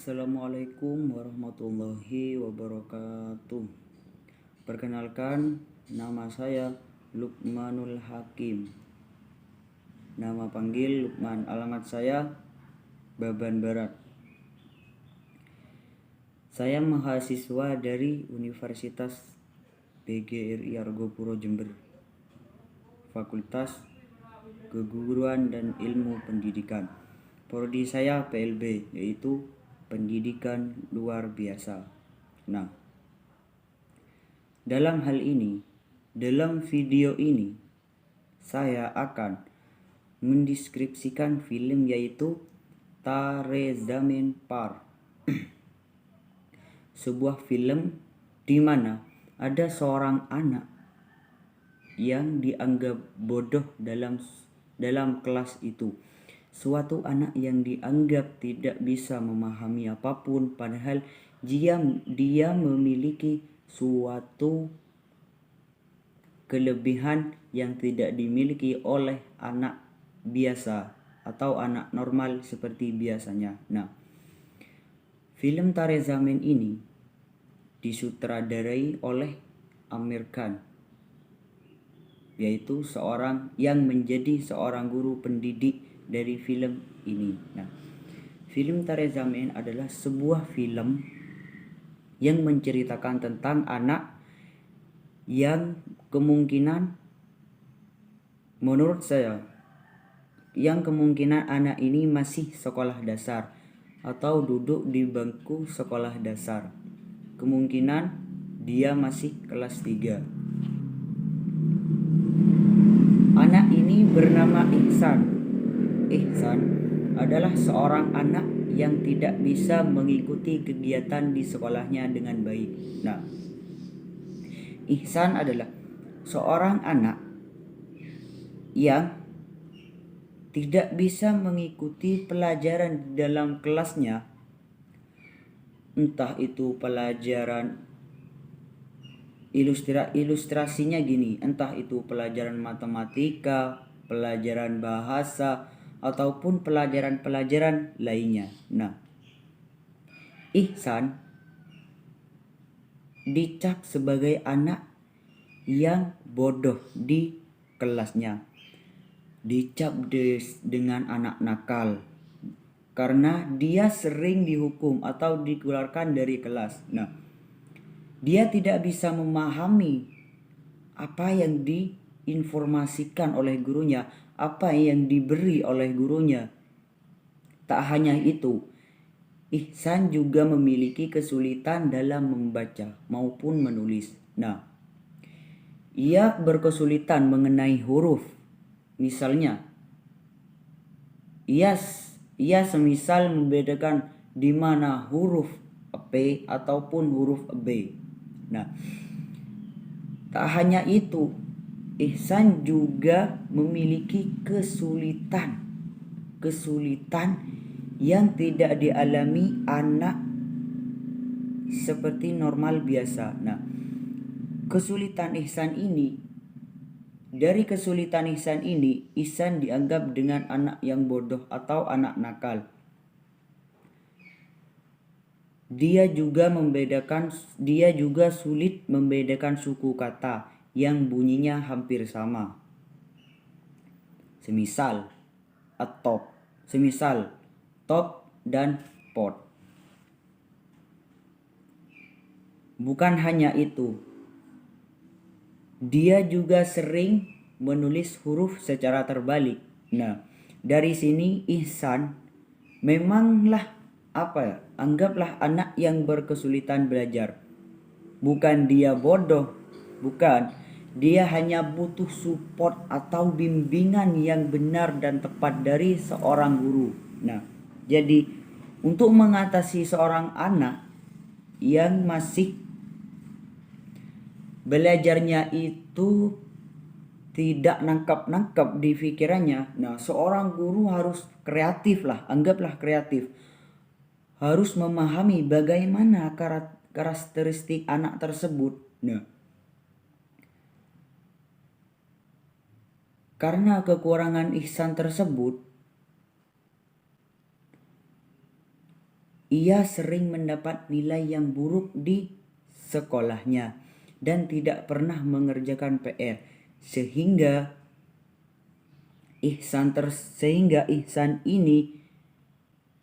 Assalamualaikum warahmatullahi wabarakatuh. Perkenalkan, nama saya Lukmanul Hakim. Nama panggil Lukman, alamat saya Baban Barat. Saya mahasiswa dari Universitas PGRI Argopuro Jember, Fakultas Keguruan dan Ilmu Pendidikan. Prodi saya PLB, yaitu Pendidikan Luar Biasa. Nah, dalam video ini saya akan mendeskripsikan film yaitu Tare Zameen Par. Sebuah film di mana ada seorang anak yang dianggap bodoh dalam kelas itu. Suatu anak yang dianggap tidak bisa memahami apapun, padahal dia memiliki suatu kelebihan yang tidak dimiliki oleh anak biasa atau anak normal seperti biasanya. Nah, film Tare Zameen ini disutradarai oleh Aamir Khan, yaitu seorang yang menjadi seorang guru pendidik dari film ini. Nah, film Tare Zameen adalah sebuah film yang menceritakan tentang anak yang kemungkinan, menurut saya, anak ini masih sekolah dasar atau duduk di bangku sekolah dasar. Kemungkinan dia masih kelas 3. Anak ini bernama Ihsan. Ihsan adalah seorang anak yang tidak bisa mengikuti kegiatan di sekolahnya dengan baik. Nah, Ihsan adalah seorang anak yang tidak bisa mengikuti pelajaran di dalam kelasnya. Entah itu pelajaran ilustrasinya gini, entah itu pelajaran matematika, pelajaran bahasa, ataupun pelajaran-pelajaran lainnya. Nah, Ihsan dicap sebagai anak yang bodoh di kelasnya. Dicap dengan anak nakal karena dia sering dihukum atau dikeluarkan dari kelas. Nah, dia tidak bisa memahami apa yang diinformasikan oleh gurunya, apa yang diberi oleh gurunya. Tak hanya itu, Ihsan juga memiliki kesulitan dalam membaca maupun menulis. Nah, ia berkesulitan mengenai huruf. Misalnya, ia semisal membedakan di mana huruf P ataupun huruf B. Nah, tak hanya itu, Ihsan juga memiliki kesulitan yang tidak dialami anak seperti normal biasa. Nah, dari kesulitan Ihsan ini, Ihsan dianggap dengan anak yang bodoh atau anak nakal. Dia juga sulit membedakan suku kata yang bunyinya hampir sama. Semisal top dan pot. Bukan hanya itu, dia juga sering menulis huruf secara terbalik. Nah, dari sini Ihsan memanglah anggaplah anak yang berkesulitan belajar. Bukan dia bodoh, bukan. Dia hanya butuh support atau bimbingan yang benar dan tepat dari seorang guru. Nah, jadi untuk mengatasi seorang anak yang masih belajarnya itu tidak nangkap di pikirannya, nah seorang guru harus kreatif lah, anggaplah kreatif. Harus memahami bagaimana karakteristik anak tersebut. Nah, karena kekurangan Ihsan tersebut, ia sering mendapat nilai yang buruk di sekolahnya dan tidak pernah mengerjakan PR, sehingga Ihsan ini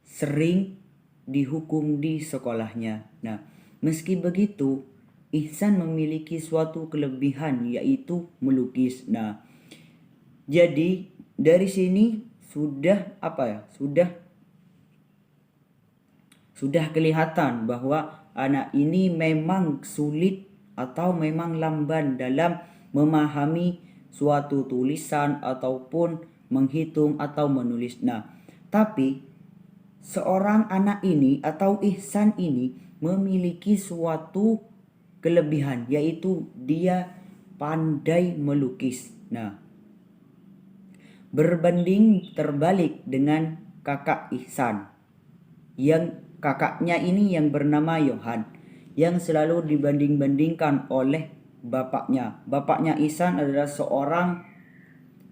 sering dihukum di sekolahnya. Nah, meski begitu, Ihsan memiliki suatu kelebihan, yaitu melukis. Nah, jadi dari sini sudah kelihatan bahwa anak ini memang sulit atau memang lamban dalam memahami suatu tulisan ataupun menghitung atau menulis. Nah, tapi seorang anak ini atau Ihsan ini memiliki suatu kelebihan, yaitu dia pandai melukis. Nah, berbanding terbalik dengan kakak Ihsan, yang kakaknya ini yang bernama Yohan, yang selalu dibanding-bandingkan oleh bapaknya. Bapaknya Ihsan adalah seorang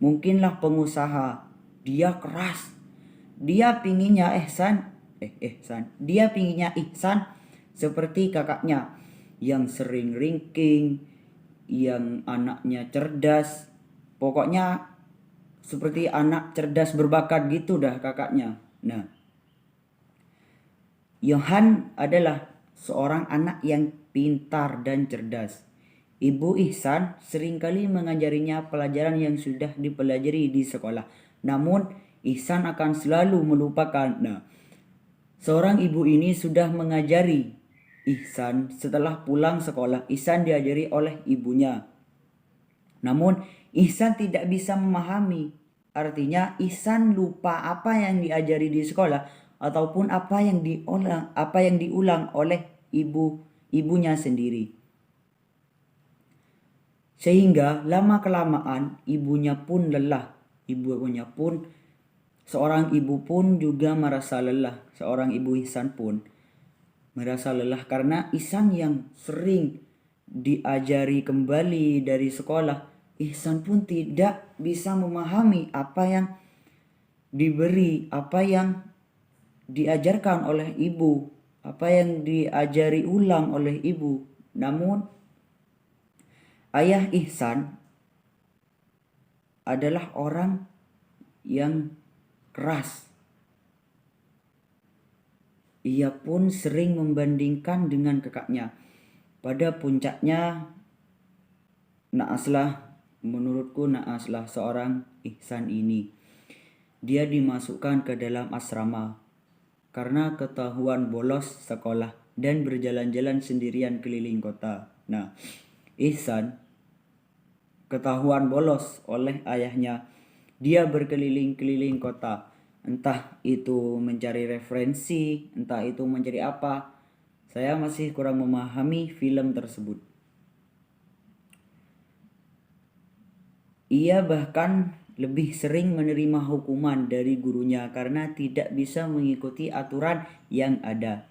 mungkinlah pengusaha. Dia keras. Dia pinginnya Ihsan seperti kakaknya yang sering ranking, yang anaknya cerdas. Pokoknya seperti anak cerdas berbakat gitu dah kakaknya. Nah, Yohan adalah seorang anak yang pintar dan cerdas. Ibu Ihsan seringkali mengajarinya pelajaran yang sudah dipelajari di sekolah. Namun Ihsan akan selalu melupakan. Nah, seorang ibu ini sudah mengajari Ihsan. Setelah pulang sekolah, Ihsan diajari oleh ibunya. Namun Ihsan tidak bisa memahami. Artinya Ihsan lupa apa yang diajari di sekolah ataupun apa yang diulang oleh ibunya sendiri. Sehingga lama kelamaan ibunya pun lelah. Seorang ibu pun juga merasa lelah. Seorang ibu Ihsan pun merasa lelah karena Ihsan yang sering diajari kembali dari sekolah, Ihsan pun tidak bisa memahami apa yang diberi, apa yang diajarkan oleh ibu, apa yang diajari ulang oleh ibu. Namun ayah Ihsan adalah orang yang keras. Ia pun sering membandingkan dengan kakaknya. Pada puncaknya, menurutku naaslah seorang Ihsan ini. Dia dimasukkan ke dalam asrama karena ketahuan bolos sekolah dan berjalan-jalan sendirian keliling kota. Nah, Ihsan ketahuan bolos oleh ayahnya. Dia berkeliling-keliling kota, entah itu mencari referensi, entah itu mencari apa. Saya masih kurang memahami film tersebut. Ia bahkan lebih sering menerima hukuman dari gurunya karena tidak bisa mengikuti aturan yang ada.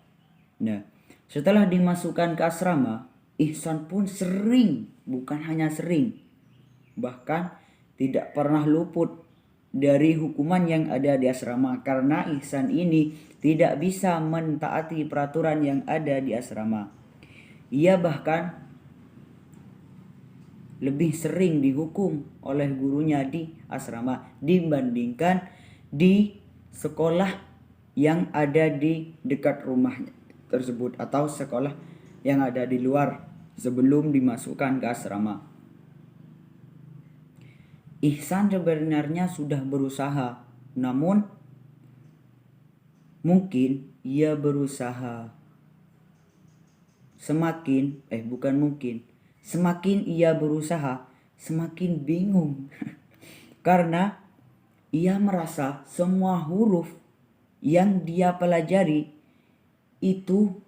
Nah, setelah dimasukkan ke asrama, Ihsan pun bukan hanya sering, bahkan tidak pernah luput dari hukuman yang ada di asrama karena Ihsan ini tidak bisa mentaati peraturan yang ada di asrama. Ia bahkan lebih sering dihukum oleh gurunya di asrama dibandingkan di sekolah yang ada di dekat rumahnya tersebut atau sekolah yang ada di luar sebelum dimasukkan ke asrama. Ihsan sebenarnya sudah berusaha, namun mungkin ia berusaha semakin ia berusaha, semakin bingung. Karena ia merasa semua huruf yang dia pelajari itu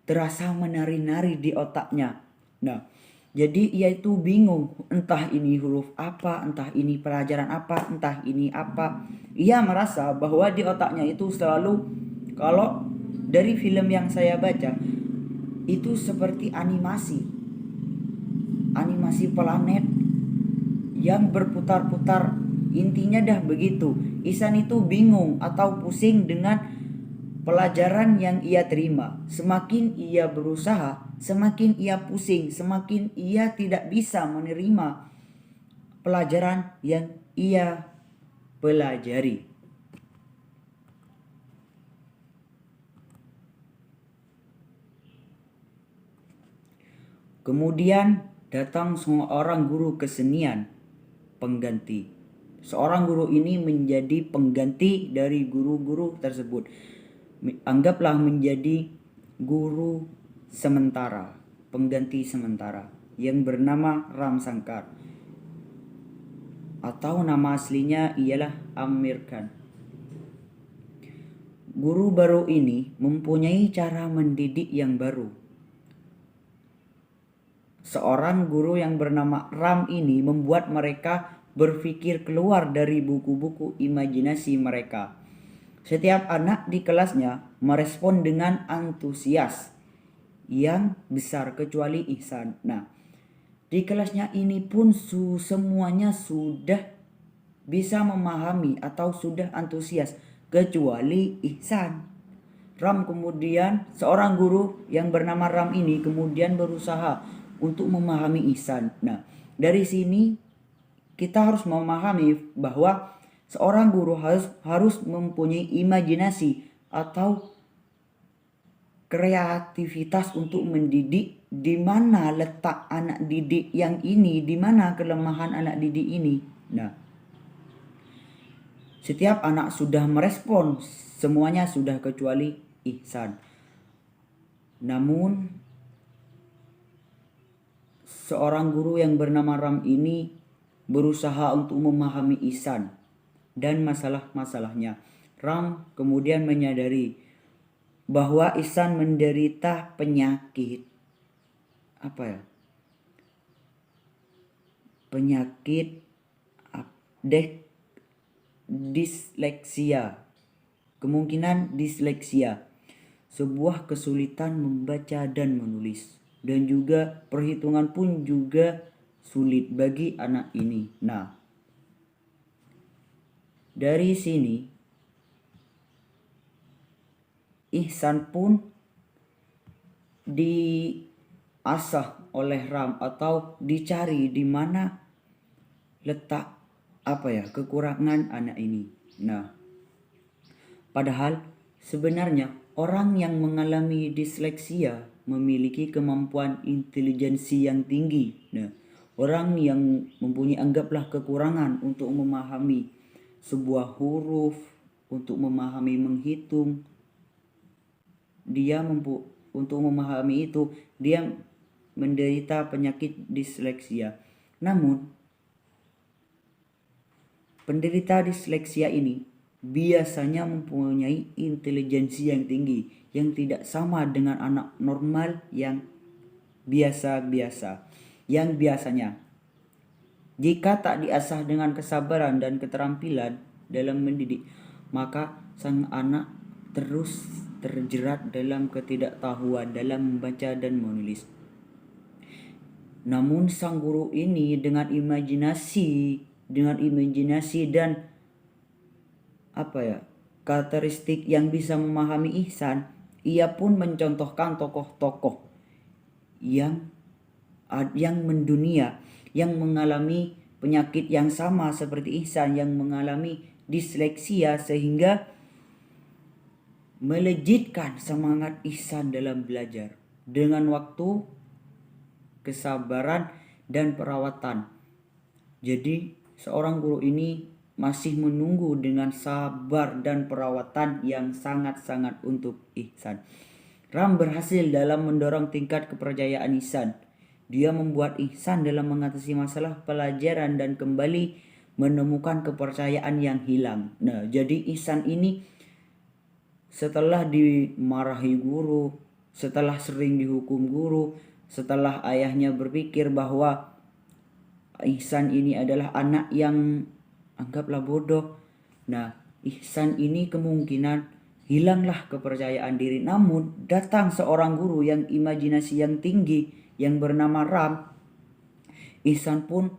terasa menari-nari di otaknya. Nah, jadi ia itu bingung, entah ini huruf apa, entah ini pelajaran apa, entah ini apa. Ia merasa bahwa di otaknya itu selalu, kalau dari film yang saya baca, itu seperti animasi planet yang berputar-putar. Intinya dah begitu. Ihsan itu bingung atau pusing dengan pelajaran yang ia terima. Semakin ia berusaha, semakin ia pusing, semakin ia tidak bisa menerima pelajaran yang ia pelajari. Kemudian datang seorang guru kesenian pengganti. Seorang guru ini menjadi pengganti dari guru-guru tersebut. Anggaplah menjadi guru sementara, pengganti sementara yang bernama Ram Sankar. Atau nama aslinya ialah Amir Khan. Guru baru ini mempunyai cara mendidik yang baru. Seorang guru yang bernama Ram ini membuat mereka berpikir keluar dari buku-buku imajinasi mereka. Setiap anak di kelasnya merespon dengan antusias yang besar kecuali Ihsan. Nah, di kelasnya ini pun semuanya sudah bisa memahami atau sudah antusias kecuali Ihsan. Seorang guru yang bernama Ram ini kemudian berusaha untuk memahami Ihsan. Nah, dari sini kita harus memahami bahwa seorang guru harus mempunyai imajinasi atau kreativitas untuk mendidik, di mana letak anak didik yang ini, di mana kelemahan anak didik ini. Nah, setiap anak sudah merespon, semuanya sudah kecuali Ihsan. Namun seorang guru yang bernama Ram ini berusaha untuk memahami Ihsan dan masalah-masalahnya. Ram kemudian menyadari bahwa Ihsan menderita penyakit penyakit disleksia. Kemungkinan disleksia, sebuah kesulitan membaca dan menulis, dan juga perhitungan pun juga sulit bagi anak ini. Nah, dari sini Ihsan pun diasah oleh Ram atau dicari di mana letak kekurangan anak ini. Nah, padahal sebenarnya orang yang mengalami disleksia memiliki kemampuan intelijensi yang tinggi. Nah, orang yang mempunyai anggaplah kekurangan untuk memahami sebuah huruf, untuk memahami menghitung, untuk memahami itu dia menderita penyakit disleksia. Namun penderita disleksia ini biasanya mempunyai intelijensi yang tinggi, yang tidak sama dengan anak normal yang biasa-biasa, yang biasanya jika tak diasah dengan kesabaran dan keterampilan dalam mendidik, maka sang anak terus terjerat dalam ketidaktahuan dalam membaca dan menulis. Namun sang guru ini dengan imajinasi dan karakteristik yang bisa memahami Ihsan, ia pun mencontohkan tokoh-tokoh yang mendunia, yang mengalami penyakit yang sama seperti Ihsan, yang mengalami disleksia, sehingga melejitkan semangat Ihsan dalam belajar dengan waktu, kesabaran, dan perawatan. Jadi seorang guru ini masih menunggu dengan sabar dan perawatan yang sangat-sangat untuk Ihsan. Ram berhasil dalam mendorong tingkat kepercayaan Ihsan. Dia membuat Ihsan dalam mengatasi masalah pelajaran dan kembali menemukan kepercayaan yang hilang. Nah, jadi Ihsan ini setelah dimarahi guru, setelah sering dihukum guru, setelah ayahnya berpikir bahwa Ihsan ini adalah anak yang anggaplah bodoh. Nah, Ihsan ini kemungkinan hilanglah kepercayaan diri. Namun datang seorang guru yang imajinasi yang tinggi yang bernama Ram. Ihsan pun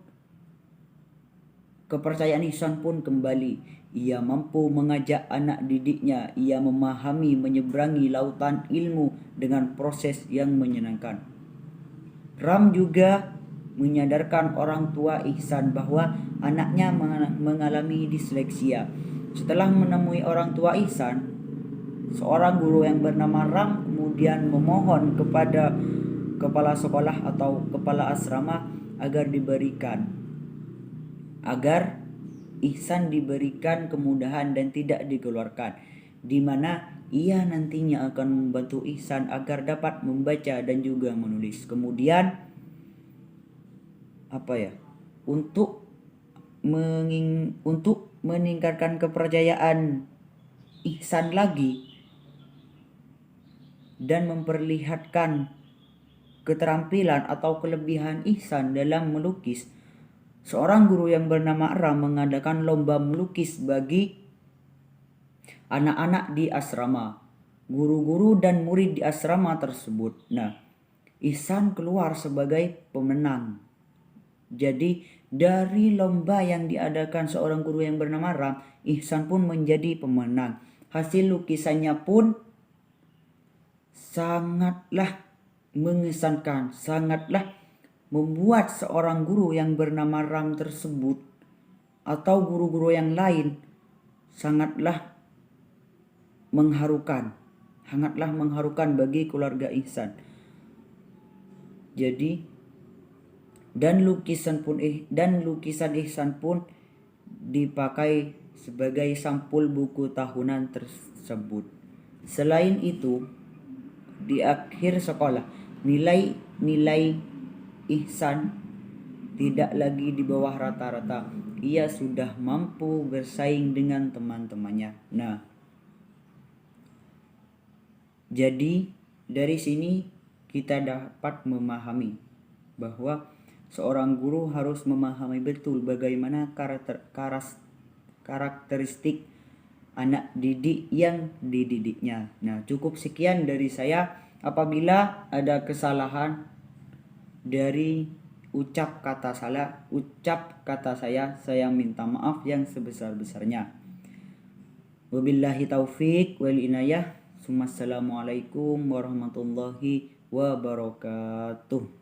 kepercayaan ihsan pun kembali. Ia mampu mengajak anak didiknya, ia memahami menyeberangi lautan ilmu dengan proses yang menyenangkan. Ram juga menyadarkan orang tua Ihsan bahwa anaknya mengalami disleksia. Setelah menemui orang tua Ihsan, seorang guru yang bernama Ram kemudian memohon kepada kepala sekolah atau kepala asrama agar Ihsan diberikan kemudahan dan tidak dikeluarkan, di mana ia nantinya akan membantu Ihsan agar dapat membaca dan juga menulis. Kemudian untuk meningkatkan kepercayaan Ihsan lagi dan memperlihatkan keterampilan atau kelebihan Ihsan dalam melukis, seorang guru yang bernama Ram mengadakan lomba melukis bagi anak-anak di asrama, guru-guru dan murid di asrama tersebut. Nah, Ihsan keluar sebagai pemenang. Jadi dari lomba yang diadakan seorang guru yang bernama Ram, Ihsan pun menjadi pemenang. Hasil lukisannya pun sangatlah mengesankan, sangatlah membuat seorang guru yang bernama Ram tersebut atau guru-guru yang lain sangatlah mengharukan bagi keluarga Ihsan. Jadi dan lukisan Ihsan pun dipakai sebagai sampul buku tahunan tersebut. Selain itu, di akhir sekolah, nilai Ihsan tidak lagi di bawah rata-rata. Ia sudah mampu bersaing dengan teman-temannya. Nah, jadi dari sini kita dapat memahami bahwa seorang guru harus memahami betul bagaimana karakteristik anak didik yang dididiknya. Nah, cukup sekian dari saya. Apabila ada kesalahan dari ucap kata saya minta maaf yang sebesar-besarnya. Wabillahi taufik wal inayah. Assalamualaikum warahmatullahi wabarakatuh.